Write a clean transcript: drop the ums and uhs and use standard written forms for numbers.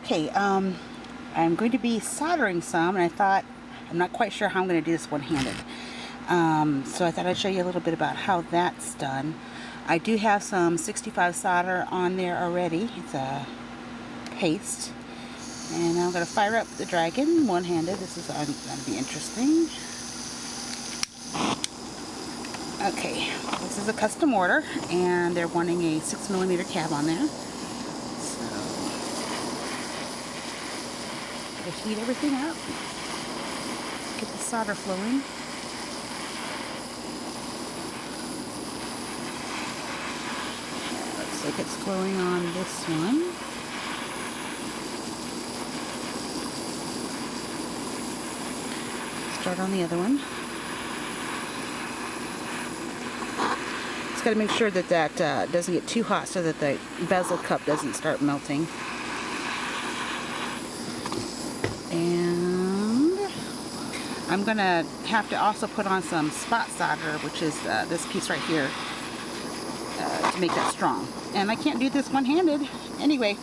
Okay, I'm going to be soldering some, and I thought, I'm not quite sure how I'm going to do this one-handed. So I thought I'd show you a little bit about how that's done. I do have some 65 solder on there already. It's a paste. And I'm going to fire up the dragon one-handed. This is going to be interesting. Okay, this is a custom order, and they're wanting a 6mm cab on there. So, gotta heat everything up. Get the solder flowing. Looks like it's flowing on this one. Start on the other one. Just got to make sure that that doesn't get too hot so that the bezel cup doesn't start melting. And I'm going to have to also put on some spot solder, which is this piece right here, to make that strong. And I can't do this one-handed. Anyway,